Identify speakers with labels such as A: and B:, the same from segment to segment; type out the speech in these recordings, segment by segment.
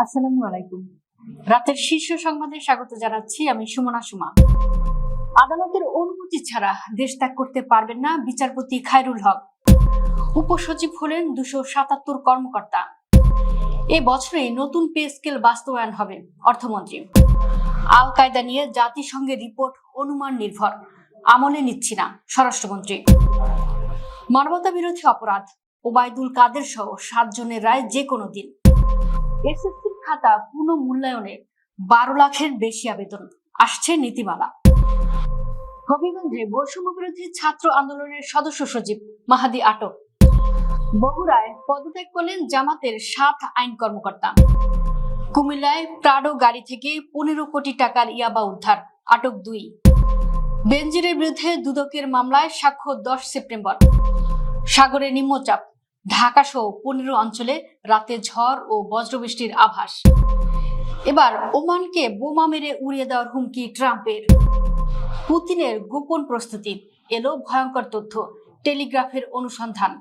A: আসসালামু আলাইকুম। রাতের শীর্ষ সংবাদে স্বাগত জানাচ্ছি আমি সুমনা সুমা। আদালতের অনুমতি ছাড়া দেশ ত্যাগ করতে পারবেন না বিচারপতি খায়রুল হক। উপসচিব হলেন 277 কর্মকর্তা। এ বছরে নতুন পে স্কেল বাস্তবায়ন হবে অর্থমন্ত্রী। আল কায়দা নিয়ে জাতিসংঘের রিপোর্ট অনুমান নির্ভর, আমলে নিচ্ছি না স্বরাষ্ট্রমন্ত্রী। মানবতা বিরোধী অপরাধ, ওবায়দুল কাদের সহ 7 জনের রায় যে কোনো দিন। এসএসসির খাতা পুনঃমূল্যায়নে 12 লাখের বেশি আবেদন, আসছে নীতিমালা। হবিগঞ্জে বৈষম্য বিরোধী ছাত্র আন্দোলনের সদস্য সচিব মাহাদি আটক। বগুড়ায় পদত্যাগ করলেন জামাতের 7 আইন কর্মকর্তা। কুমিল্লায় প্রাডো গাড়ি থেকে 15 কোটি টাকার ইয়াবা উদ্ধার, আটক 2। বেনজিরের বিরুদ্ধে দুদকের মামলায় সাক্ষ্য 10 সেপ্টেম্বর। সাগরে নিম্নচাপ, ঢাকা সহ 15 অঞ্চলে রাতে ঝড় ও বজ্রবৃষ্টির আভাস। এবার ওমানকে বোমা মেরে উড়িয়ে দেওয়ার হুমকি ট্রাম্পের। পুতিনের গোপন প্রস্তুতি, এলো ভয়ঙ্কর তথ্য, টেলিগ্রাফের অনুসন্ধান।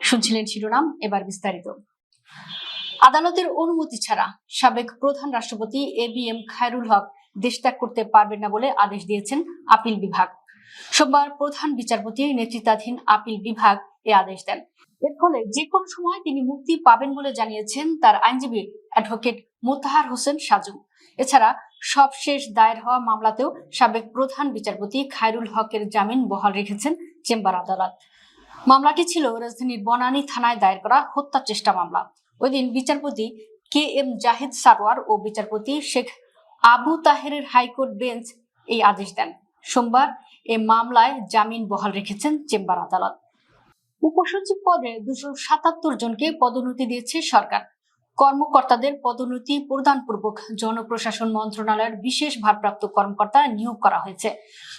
A: শুনছিলেন শিরোনাম, এবার বিস্তারিত। আদালতের অনুমতি ছাড়া সাবেক প্রধান রাষ্ট্রপতি ABM খায়রুল হক দেশ ত্যাগ করতে পারবেন না বলে আদেশ দিয়েছেন আপিল বিভাগ। সোমবার প্রধান বিচারপতির নেতৃত্বাধীন আপিল বিভাগ এ আদেশ দেন। এর ফলে যে কোনো সময় তিনি মুক্তি পাবেন বলে জানিয়েছেন তার আইনজীবী অ্যাডভোকেট মোতাহার হোসেন সাজু। এছাড়া সবশেষ দায়ের হওয়া মামলাতেও সাবেক প্রধান বিচারপতি খায়রুল হকের জামিন বহাল রেখেছেন চেম্বার আদালত। মামলাটি ছিল রাজধানীর বনানী থানায় দায়ের করা হত্যা চেষ্টা মামলা। ওই দিন বিচারপতি KM জাহিদ সারোয়ার ও বিচারপতি শেখ আবু তাহেরের হাইকোর্ট বেঞ্চ এই আদেশ দেন। সোমবার এ মামলায় জামিন বহাল রেখেছেন চেম্বার আদালত। উপসচিব পদে 277 জনকে পদোন্নতি দিয়েছে সরকার। কর্মকর্তাদের পদোন্নতি প্রদানপূর্বক জনপ্রশাসন মন্ত্রণালয়ের বিশেষ ভারপ্রাপ্ত কর্মকর্তা নিয়োগ করা হয়েছে।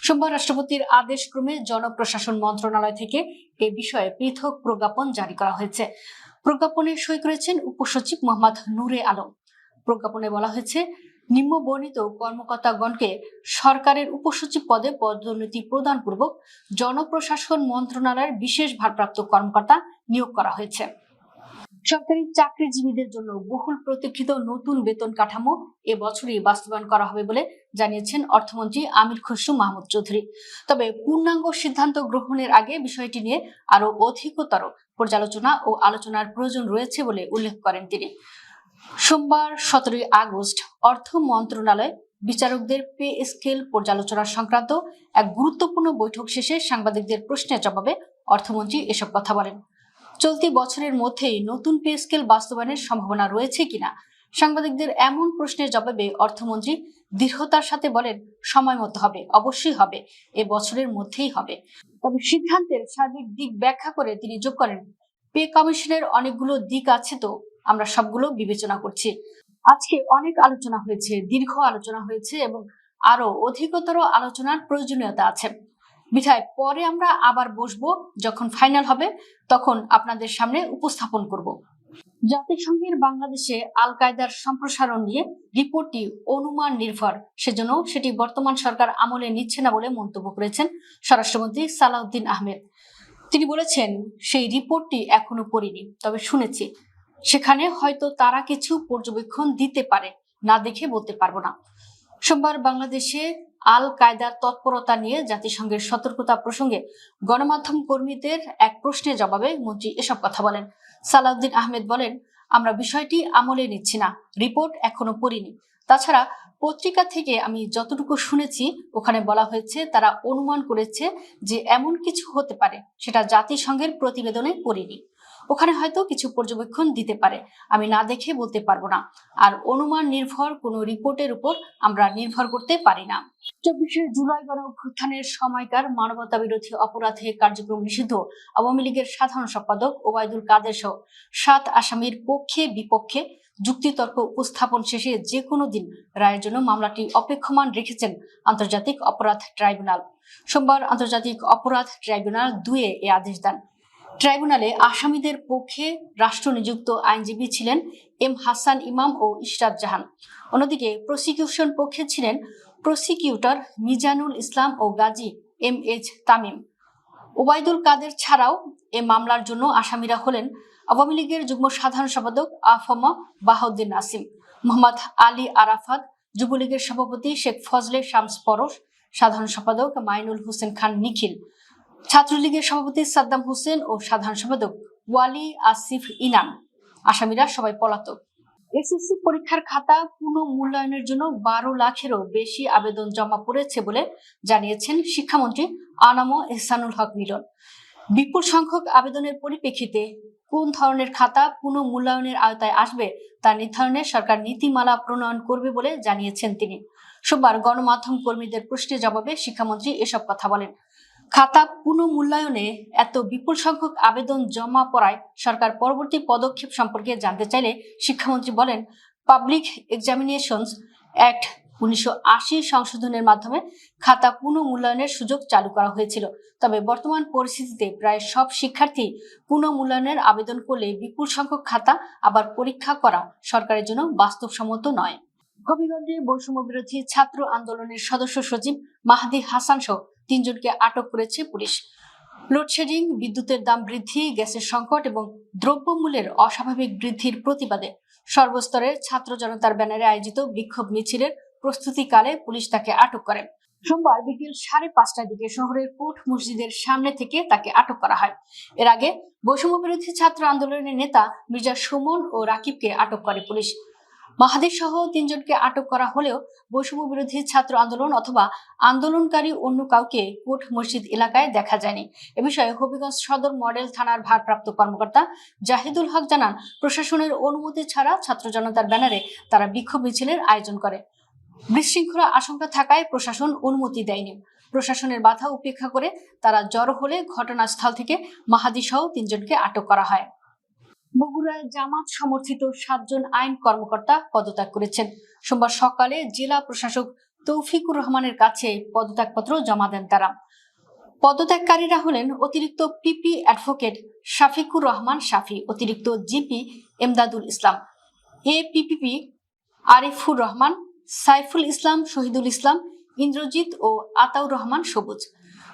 A: সোমবার রাষ্ট্রপতির আদেশক্রমে জনপ্রশাসন মন্ত্রণালয় থেকে এ বিষয়ে পৃথক প্রজ্ঞাপন জারি করা হয়েছে। প্রজ্ঞাপনে সই করেছেন উপসচিব মোহাম্মদ নূরে আলম। প্রজ্ঞাপনে বলা হয়েছে, নিম্ন বর্ণিত কর্মকর্তাগণকে সরকারের উপসচিব পদে পদোন্নতি প্রদানপূর্বক জনপ্রশাসন মন্ত্রণালয়ের বিশেষ ভারপ্রাপ্ত কর্মকর্তা নিয়োগ করা হয়েছে। সরকারি চাকরিজীবীদের জন্য বহুল প্রতীক্ষিত নতুন বেতন কাঠামো এবছরই বাস্তবায়ন করা হবে বলে জানিয়েছেন অর্থমন্ত্রী আমির খসরু মাহমুদ চৌধুরী। তবে পূর্ণাঙ্গ সিদ্ধান্ত গ্রহণের আগে বিষয়টি নিয়ে আরো অধিকতর পর্যালোচনা ও আলোচনার প্রয়োজন রয়েছে বলে উল্লেখ করেন তিনি। সোমবার 17 আগস্ট অর্থ মন্ত্রণালয় বিচারকদের পে স্কেল পর্যালোচনা সংক্রান্ত এক গুরুত্বপূর্ণ বৈঠক শেষে সাংবাদিকদের প্রশ্নের জবাবে অর্থমন্ত্রী এসব কথা বলেন। চলতি বছরের মধ্যেই নতুন পে স্কেল বাস্তবায়নের সম্ভাবনা রয়েছে কিনা সাংবাদিকদের এমন প্রশ্নের জবাবে অর্থমন্ত্রী দৃঢ়তার সাথে বলেন, সময় মতো হবে, অবশ্যই হবে, এ বছরের মধ্যেই হবে। তবে সিদ্ধান্তের সার্বিক দিক ব্যাখ্যা করে তিনি যোগ করেন, পে কমিশনের অনেকগুলো দিক আছে, তো আমরা সবগুলো বিবেচনা করছি। আজকে অনেক আলোচনা হয়েছে, দীর্ঘ আলোচনা হয়েছে এবং আরো অধিকতর আলোচনার প্রয়োজনীয়তা আছে। বিধায় পরে আমরা আবার বসবো, যখন ফাইনাল হবে তখন আপনাদের সামনে উপস্থাপন করব। জাতিসংঘের বাংলাদেশে আল কায়দার সম্প্রসারণ নিয়ে রিপোর্টটি অনুমান নির্ভর, সেজন্য সেটি বর্তমান সরকার আমলে নিচ্ছে না বলে মন্তব্য করেছেন স্বরাষ্ট্রমন্ত্রী সালাউদ্দিন আহমেদ। তিনি বলেছেন, সেই রিপোর্টটি এখনো পড়িনি, তবে শুনেছি সেখানে হয়তো তারা কিছু পর্যবেক্ষণ দিতে পারে, না দেখে বলতে পারবো না। সোমবার বাংলাদেশে আল কায়দার তৎপরতা নিয়ে জাতিসংঘের সতর্কতা প্রসঙ্গে গণমাধ্যম কর্মীদের এক প্রশ্নের জবাবে মন্ত্রী এসব কথা বলেন। সালাউদ্দিন আহমেদ বলেন, আমরা বিষয়টি আমলে নিচ্ছি না, রিপোর্ট এখনো পড়িনি। তাছাড়া পত্রিকা থেকে আমি যতটুকু শুনেছি ওখানে বলা হয়েছে তারা অনুমান করেছে যে এমন কিছু হতে পারে, সেটা জাতিসংঘের প্রতিবেদনে পড়িনি। ওখানে হয়তো কিছু পর্যবেক্ষণ দিতে পারে, আমি না দেখে বলতে পারবো না। আর অনুমান নির্ভর কোনো রিপোর্টের উপর আমরা নির্ভর করতে পারি না। 24শে জুলাই গণ অভ্যুত্থানের সময়কার মানবতা বিরোধী অপরাধে কার্যক্রম নিষিদ্ধ আওয়ামী লীগের সাধারণ সম্পাদক ওবায়দুল কাদের সহ 7 আসামির পক্ষে বিপক্ষে যুক্তিতর্ক উপস্থাপন শেষে যে কোনো দিন রায়ের জন্য মামলাটি অপেক্ষমান রেখেছেন আন্তর্জাতিক অপরাধ ট্রাইব্যুনাল। সোমবার আন্তর্জাতিক অপরাধ ট্রাইব্যুনাল 2 এ আদেশ দেন। ট্রাইব্যুনালে আসামিদের পক্ষে রাষ্ট্রনিযুক্ত আইনজীবী ছিলেন এম হাসান ইমাম ও ইশরাত জাহান। অন্যদিকে প্রসিকিউশন পক্ষে ছিলেন প্রসিকিউটর মিজানুল ইসলাম ও গাজী MH তামিম। ওবায়দুল কাদের ছাড়াও এ মামলার জন্য আসামিরা হলেন আওয়ামী লীগের যুগ্ম সাধারণ সম্পাদক আফম বাহাউদ্দিন নাসিম, মোহাম্মদ আলী আরাফাত, যুবলীগের সভাপতি শেখ ফজলে শামস পরশ, সাধারণ সম্পাদক মাইনুল হোসেন খান নিখিল, ছাত্রলীগের সভাপতি সাদ্দাম হোসেন ও সাধারণ সম্পাদক ওয়ালি আসিফ ইনাম। আসামিরা সবাই পলাতক। এসএসসি পরীক্ষার খাতা পুনঃমূল্যায়নের জন্য 12 লাখেরও বেশি আবেদন জমা পড়েছে বলে জানিয়েছেন শিক্ষামন্ত্রী আনাম এহসানুল হক মিলন। বিপুল সংখ্যক আবেদনের পরিপ্রেক্ষিতে কোন ধরনের খাতা পুনঃমূল্যায়নের আওতায় আসবে তা নির্ধারণে সরকার নীতিমালা প্রণয়ন করবে বলে জানিয়েছেন তিনি। সোমবার গণমাধ্যম কর্মীদের প্রশ্নের জবাবে শিক্ষামন্ত্রী এসব কথা বলেন। খাতা পুনঃমূল্যায়নে এত বিপুল সংখ্যক আবেদন জমা পড়ায় সরকার পরবর্তী পদক্ষেপ সম্পর্কে জানতে চাইলে শিক্ষামন্ত্রী বলেন, পাবলিক এক্সামিনেশনস অ্যাক্ট 1980 সংশোধনের মাধ্যমে খাতা পুনঃমূল্যায়নের সুযোগ চালু করা হয়েছিল। তবে বর্তমান পরিস্থিতিতে প্রায় সব শিক্ষার্থী পুনঃমূল্যায়নের আবেদন করলে বিপুল সংখ্যক খাতা আবার পরীক্ষা করা সরকারের জন্য বাস্তবসম্মত নয়। হবিগঞ্জে বৈষম্য বিরোধী ছাত্র আন্দোলনের সদস্য সচিব মাহদি হাসান সহ 3 জনকে আটক করেছে পুলিশ। লোডশেডিং, বিদ্যুতের দাম বৃদ্ধি, গ্যাসের সংকট এবং দ্রব্যমূল্যের অস্বাভাবিক বৃদ্ধির প্রতিবাদে সর্বস্তরের ছাত্র জনতার ব্যানারে আয়োজিত বিক্ষোভ মিছিলের প্রস্তুতিকালে পুলিশ তাকে আটক করে। সোমবার বিকেল 5:30টার দিকে শহরের কোট মসজিদের সামনে থেকে তাকে আটক করা হয়। এর আগে বৈষম্য বিরোধী ছাত্র আন্দোলনের নেতা মির্জা সুমন ও রাকিবকে আটক করে পুলিশ। মাহাদি সহ 3 জনকে আটক করা হলেও বৈষম্য বিরোধী ছাত্র আন্দোলন অথবা আন্দোলনকারী অন্য কাউকে কোট মসজিদ এলাকায় দেখা যায়নি। এ বিষয়ে হবিগঞ্জ সদর মডেল থানার ভারপ্রাপ্ত কর্মকর্তা জাহিদুল হক জানান, প্রশাসনের অনুমতি ছাড়া ছাত্র জনতার ব্যানারে তারা বিক্ষোভ মিছিলের আয়োজন করে। বিশৃঙ্খলা আশঙ্কা থাকায় প্রশাসন অনুমতি দেয়নি। প্রশাসনের বাধা উপেক্ষা করে তারা জড়ো হলে ঘটনাস্থল থেকে মাহাদি সহ 3 জনকে আটক করা হয়। বগুড়ায় জামাত সমর্থিত 7 জন আইন কর্মকর্তা পদত্যাগ করেছেন। সোমবার সকালে জেলা প্রশাসক তৌফিকুর রহমানের কাছে পদত্যাগপত্র জমা দেন তারা। পদত্যাগকারীরা হলেন অতিরিক্ত পিপি অ্যাডভোকেট শাফিকুর রহমান শাফি, অতিরিক্ত জিপি এমদাদুল ইসলাম, এপিপিপি আরিফুর রহমান, সাইফুল ইসলাম, শহীদুল ইসলাম, ইন্দ্রজিৎ ও আতাউর রহমান সবুজ।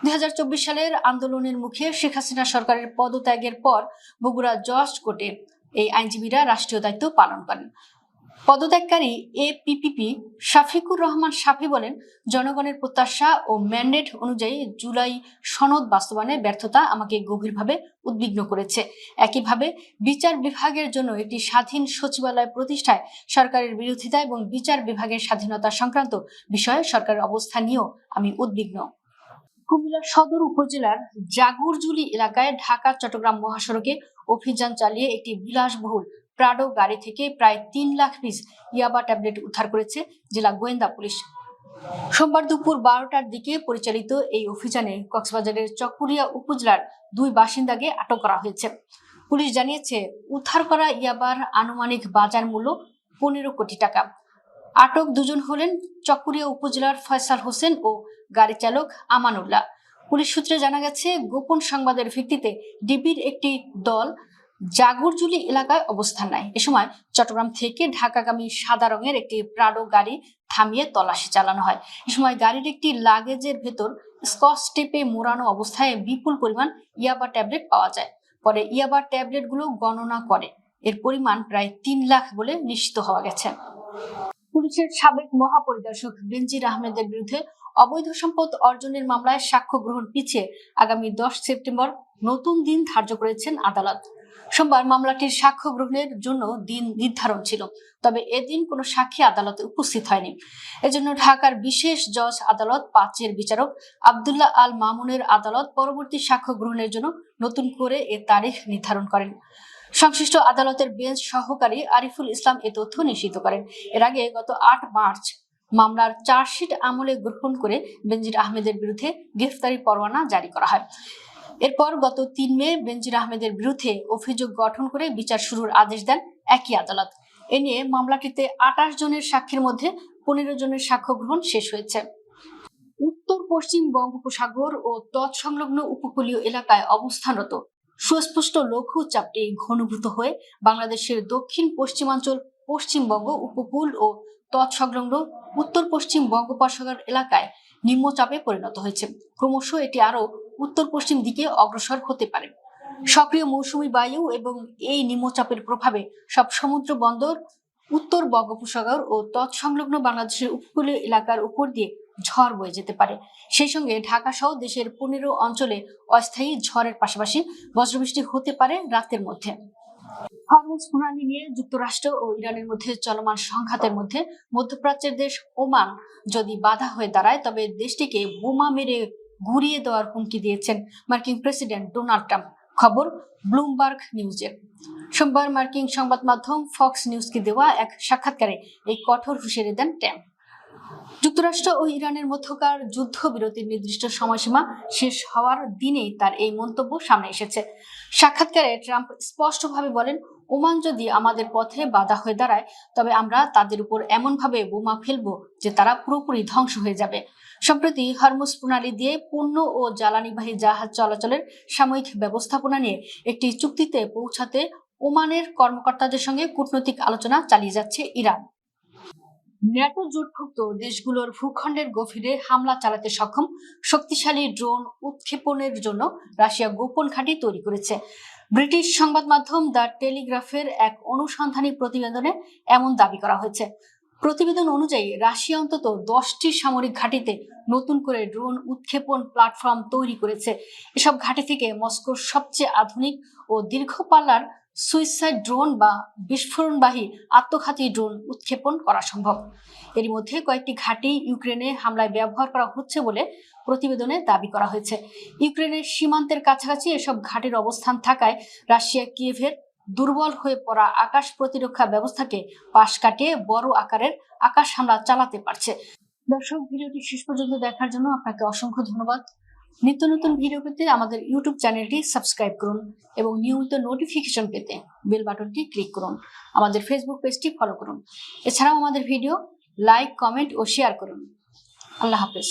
A: 2024 সালের আন্দোলনের মুখে শেখ হাসিনা সরকারের পদত্যাগের পর বগুড়া জজ কোর্টে এই আইনজীবীরা রাষ্ট্রীয় দায়িত্ব পালন করেন। পদত্যাগকারী এপিপিপি শাফিকুর রহমান শাফি বলেন, জনগণের প্রত্যাশা ও ম্যান্ডেট অনুযায়ী জুলাই সনদ বাস্তবায়নের ব্যর্থতা আমাকে গভীরভাবে উদ্বিগ্ন করেছে। একইভাবে বিচার বিভাগের জন্য একটি স্বাধীন সচিবালয় প্রতিষ্ঠায় সরকারের বিরোধিতা এবং বিচার বিভাগের স্বাধীনতা সংক্রান্ত বিষয়ে সরকারের অবস্থান নিয়েও আমি উদ্বিগ্ন। কুমিল্লা সদর উপজেলার জাগুরজুলি এলাকায় ঢাকা চট্টগ্রাম মহাসড়কে অভিযান চালিয়ে একটি বিলাসবহুল প্রাডো গাড়ি থেকে প্রায় 3 লাখ পিস ইয়াবা ট্যাবলেট উদ্ধার করেছে জেলা গোয়েন্দা পুলিশ। সোমবার দুপুর 12টার দিকে পরিচালিত এই অভিযানে কক্সবাজারের চকরিয়া উপজেলার 2 বাসিন্দাকে আটক করা হয়েছে। পুলিশ জানিয়েছে, উদ্ধার করা ইয়াবার আনুমানিক বাজার মূল্য 15 কোটি টাকা। আটক 2 জন হলেন চকরিয়া উপজেলার ফয়সাল হোসেন ও গাড়ি চালক আমানুল্লাহ। পুলিশ সূত্রে জানা গেছে, গোপন সংবাদের ভিত্তিতে ডিবির একটি দল জাগুরজুলি এলাকায় অবস্থান নেয়। এ সময় চট্টগ্রাম থেকে ঢাকাগামী সাদা রঙের একটি প্রাডো গাড়ি থামিয়ে তল্লাশি চালানো হয়। এ সময় গাড়ির একটি লাগেজের ভেতর স্কচ টেপে মোড়ানো অবস্থায় বিপুল পরিমাণ ইয়াবা ট্যাবলেট পাওয়া যায়। পরে ইয়াবা ট্যাবলেটগুলো গণনা করে এর পরিমাণ প্রায় 3 লাখ বলে নিশ্চিত হওয়া গেছে। পুলিশের সাবেক মহাপরিদর্শক বেনজির আহমেদের বিরুদ্ধে অবৈধ সম্পদ অর্জনের মামলায় সাক্ষ্য গ্রহণ পিছিয়ে আগামী 10 সেপ্টেম্বর নতুন দিন ধার্য করেছেন আদালত। সোমবার মামলাটির সাক্ষ্য গ্রহণের জন্য দিন নির্ধারণ ছিল, তবে এদিন কোনো সাক্ষী আদালতে উপস্থিত হয়নি। এজন্য ঢাকার বিশেষ জজ আদালত 5-এর বিচারক আব্দুল্লাহ আল মামুনের আদালত পরবর্তী সাক্ষ্য গ্রহণের জন্য নতুন করে এ তারিখ নির্ধারণ করেন। সংশ্লিষ্ট আদালতের বেঞ্চ সহকারী আরিফুল ইসলাম এ তথ্য নিশ্চিত করেন। এর আগে গত 8 মার্চ মামলার চার্জশিট আমলে গ্রহণ করে বেনজির আহমেদের বিরুদ্ধে গ্রেফতারি পরোয়ানা জারি করা হয়। এরপর গত 3 মে বেনজির আহমেদের বিরুদ্ধে অভিযোগ গঠন করে বিচার শুরুর আদেশ দেন একই আদালত। এ নিয়ে মামলাটিতে 28 জনের সাক্ষীর মধ্যে 15 জনের সাক্ষ্য গ্রহণ শেষ হয়েছে। উত্তর পশ্চিম বঙ্গোপসাগর ও তৎসংলগ্ন উপকূলীয় এলাকায় অবস্থানরত সুস্পষ্ট লঘুচাপটি ঘনীভূত হয়ে বাংলাদেশের দক্ষিণ পশ্চিমাঞ্চল, পশ্চিমবঙ্গ উপকূল ও তৎসংলগ্ন উত্তর পশ্চিম বঙ্গোপসাগর এলাকায় নিম্নচাপে পরিণত হয়েছে। ক্রমশ এটি আরো উত্তর পশ্চিম দিকে অগ্রসর হতে পারে। সক্রিয় মৌসুমী বায়ু এবং এই নিম্নচাপের প্রভাবে সব সমুদ্র বন্দর, উত্তর বঙ্গোপসাগর ও তৎসংলগ্ন বাংলাদেশের উপকূলীয় এলাকার উপর দিয়ে ঝড় বয়ে যেতে পারে। সেই সঙ্গে ঢাকা সহ দেশের 15 অঞ্চলে অস্থায়ী ঝড়ের পাশাপাশি বজ্রবৃষ্টি হতে পারে রাতের মধ্যে। হরমুজ প্রণালী নিয়ে যুক্তরাষ্ট্র ও ইরানের মধ্যে চলমান সংঘাতের মধ্যে মধ্যপ্রাচ্যের দেশ ওমান যদি বাধা হয়ে দাঁড়ায়, তবে দেশটিকে বোমা মেরে ঘুরিয়ে দেওয়ার হুমকি দিয়েছেন মার্কিন প্রেসিডেন্ট ডোনাল্ড ট্রাম্প। খবর ব্লুমবার্গ নিউজের। সোমবার মার্কিন সংবাদ মাধ্যম ফক্স নিউজকে দেওয়া এক সাক্ষাৎকারে এই কঠোর হুঁশিয়ারি দেন ট্রাম্প। যুক্তরাষ্ট্র ও ইরানের মধ্যকার যুদ্ধবিরতির নির্দিষ্ট সময়সীমা শেষ হওয়ার দিনেই তার এই মন্তব্য সামনে এসেছে। সাক্ষাৎকারে ট্রাম্প স্পষ্টভাবে বলেন, ওমান যদি আমাদের পথে বাধা হয়ে দাঁড়ায়, তবে আমরা তাদের উপর এমনভাবে বোমা ফেলবো যে তারা পুরোপুরি ধ্বংস হয়ে যাবে। সম্প্রতি হরমুজ প্রণালী দিয়ে পণ্য ও জ্বালানিবাহী জাহাজ চলাচলের সাময়িক ব্যবস্থাপনা নিয়ে একটি চুক্তিতে পৌঁছাতে ওমানের কর্মকর্তাদের সঙ্গে কূটনৈতিক আলোচনা চালিয়ে যাচ্ছে ইরান। ন্যাটো জোটভুক্ত দেশগুলোর ভূখণ্ডের গভীরে হামলা চালাতে সক্ষম শক্তিশালী ড্রোন উৎক্ষেপণের জন্য রাশিয়া গোপন ঘাঁটি তৈরি করেছে। ব্রিটিশ সংবাদ মাধ্যম দ্য টেলিগ্রাফের এক অনুসন্ধানী প্রতিবেদনে এমন দাবি করা হয়েছে। প্রতিবেদন অনুযায়ী রাশিয়া অন্তত 10টি সামরিক ঘাঁটিতে নতুন করে ড্রোন উৎক্ষেপণ প্ল্যাটফর্ম তৈরি করেছে। এসব ঘাঁটি থেকে মস্কোর সবচেয়ে আধুনিক ও দীর্ঘ পাল্লার সুইসাইড ড্রোন বা বিস্ফোরণবাহী আত্মঘাতী ড্রোন উৎক্ষেপণ করা সম্ভব। এর মধ্যে কয়েকটি ঘাঁটি ইউক্রেনে হামলায় ব্যবহার করা হচ্ছে বলে প্রতিবেদনে দাবি করা হয়েছে। ইউক্রেনের সীমান্তের কাছাকাছি এসব ঘাঁটির অবস্থান থাকায় রাশিয়া কিয়েভের দুর্বল হয়ে পড়া আকাশ প্রতিরক্ষা ব্যবস্থাকে পাশ কাটিয়ে বড় আকারের আকাশ হামলা চালাতে পারছে। দর্শক, ভিডিওটি শেষ পর্যন্ত দেখার জন্য আপনাকে অসংখ্য ধন্যবাদ। নিত্য নতুন ভিডিও পেতে আমাদের ইউটিউব চ্যানেলটি সাবস্ক্রাইব করুন এবং নিয়মিত নোটিফিকেশন পেতে বেল বাটনটি ক্লিক করুন। আমাদের ফেসবুক পেজটি ফলো করুন। এছাড়াও আমাদের ভিডিও লাইক, কমেন্ট ও শেয়ার করুন। আল্লাহ হাফেজ।